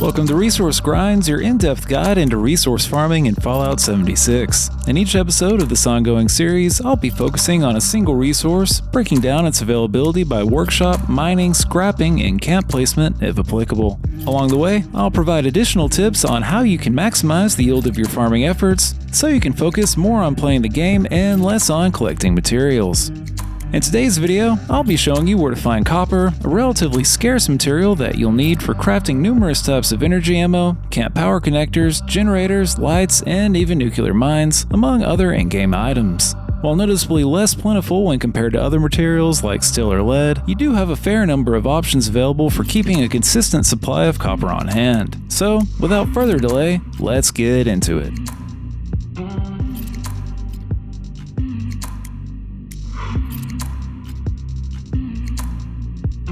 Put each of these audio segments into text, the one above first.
Welcome to Resource Grinds, your in-depth guide into resource farming in Fallout 76. In each episode of this ongoing series, I'll be focusing on a single resource, breaking down its availability by workshop, mining, scrapping, and camp placement if applicable. Along the way, I'll provide additional tips on how you can maximize the yield of your farming efforts, so you can focus more on playing the game and less on collecting materials. In today's video, I'll be showing you where to find copper, a relatively scarce material that you'll need for crafting numerous types of energy ammo, camp power connectors, generators, lights, and even nuclear mines, among other in-game items. While noticeably less plentiful when compared to other materials like steel or lead, you do have a fair number of options available for keeping a consistent supply of copper on hand. So, without further delay, let's get into it.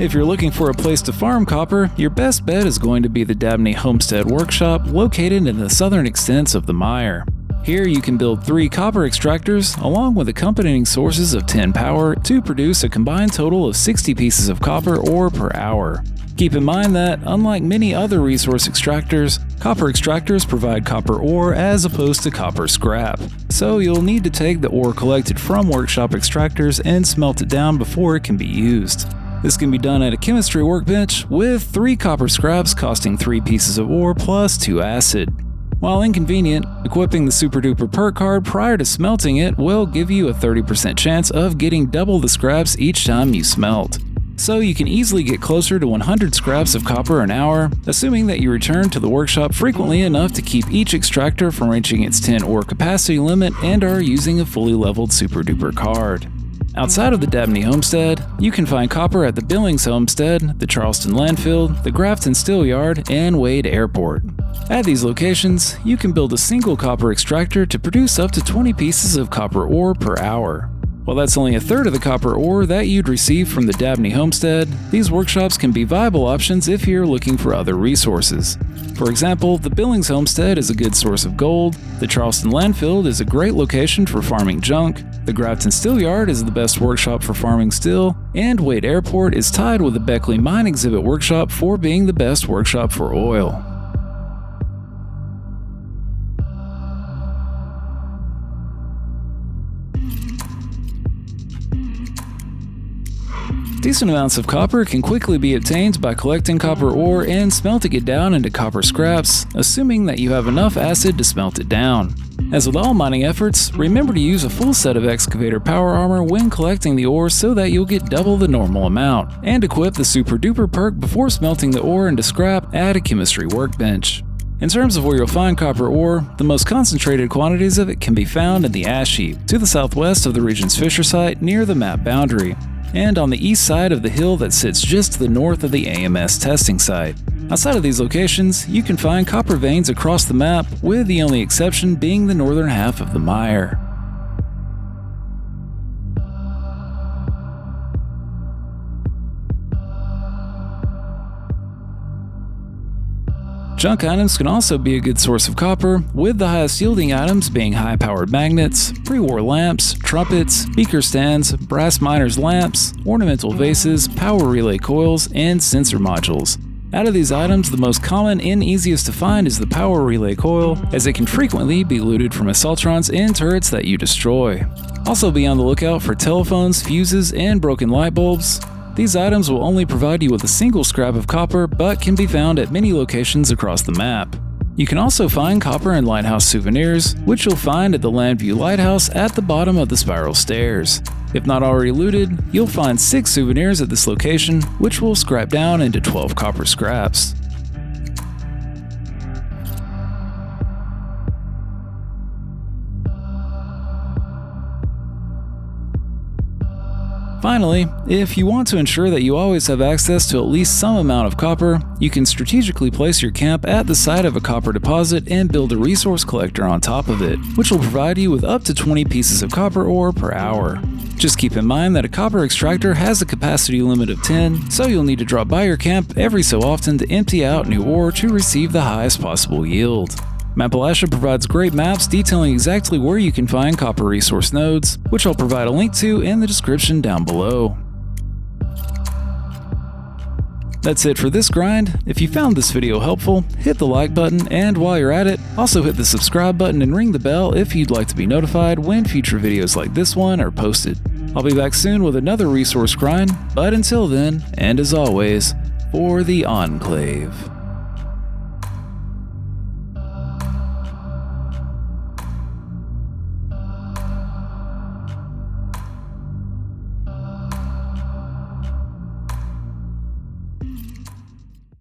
If you're looking for a place to farm copper, your best bet is going to be the Dabney Homestead Workshop located in the southern extents of the Mire. Here you can build 3 copper extractors along with accompanying sources of 10 power to produce a combined total of 60 pieces of copper ore per hour. Keep in mind that, unlike many other resource extractors, copper extractors provide copper ore as opposed to copper scrap. So you'll need to take the ore collected from workshop extractors and smelt it down before it can be used. This can be done at a chemistry workbench, with 3 copper scraps costing 3 pieces of ore plus 2 acid. While inconvenient, equipping the Super Duper perk card prior to smelting it will give you a 30% chance of getting double the scraps each time you smelt. So you can easily get closer to 100 scraps of copper an hour, assuming that you return to the workshop frequently enough to keep each extractor from reaching its 10 ore capacity limit and are using a fully leveled Super Duper card. Outside of the Dabney Homestead, you can find copper at the Billings Homestead, the Charleston Landfill, the Grafton Steel Yard, and Wade Airport. At these locations, you can build a single copper extractor to produce up to 20 pieces of copper ore per hour. While that's only a third of the copper ore that you'd receive from the Dabney Homestead, these workshops can be viable options if you're looking for other resources. For example, the Billings Homestead is a good source of gold, the Charleston Landfill is a great location for farming junk, the Grafton Steel Yard is the best workshop for farming steel, and Wade Airport is tied with the Beckley Mine Exhibit Workshop for being the best workshop for oil. Decent amounts of copper can quickly be obtained by collecting copper ore and smelting it down into copper scraps, assuming that you have enough acid to smelt it down. As with all mining efforts, remember to use a full set of excavator power armor when collecting the ore so that you'll get double the normal amount, and equip the Super Duper perk before smelting the ore into scrap at a chemistry workbench. In terms of where you'll find copper ore, the most concentrated quantities of it can be found in the ash heap, to the southwest of the region's fissure site near the map boundary, and on the east side of the hill that sits just to the north of the AMS testing site. Outside of these locations, you can find copper veins across the map, with the only exception being the northern half of the Mire. Junk items can also be a good source of copper, with the highest yielding items being high-powered magnets, pre-war lamps, trumpets, beaker stands, brass miners' lamps, ornamental vases, power relay coils, and sensor modules. Out of these items, the most common and easiest to find is the power relay coil, as it can frequently be looted from assaultrons and turrets that you destroy. Also be on the lookout for telephones, fuses, and broken light bulbs. These items will only provide you with a single scrap of copper, but can be found at many locations across the map. You can also find copper and lighthouse souvenirs, which you'll find at the Landview Lighthouse at the bottom of the spiral stairs. If not already looted, you'll find 6 souvenirs at this location, which will scrap down into 12 copper scraps. Finally, if you want to ensure that you always have access to at least some amount of copper, you can strategically place your camp at the site of a copper deposit and build a resource collector on top of it, which will provide you with up to 20 pieces of copper ore per hour. Just keep in mind that a copper extractor has a capacity limit of 10, so you'll need to drop by your camp every so often to empty out new ore to receive the highest possible yield. Mapalachia provides great maps detailing exactly where you can find copper resource nodes, which I'll provide a link to in the description down below. That's it for this grind. If you found this video helpful, hit the like button, and while you're at it, also hit the subscribe button and ring the bell if you'd like to be notified when future videos like this one are posted. I'll be back soon with another resource grind, but until then, and as always, for the Enclave.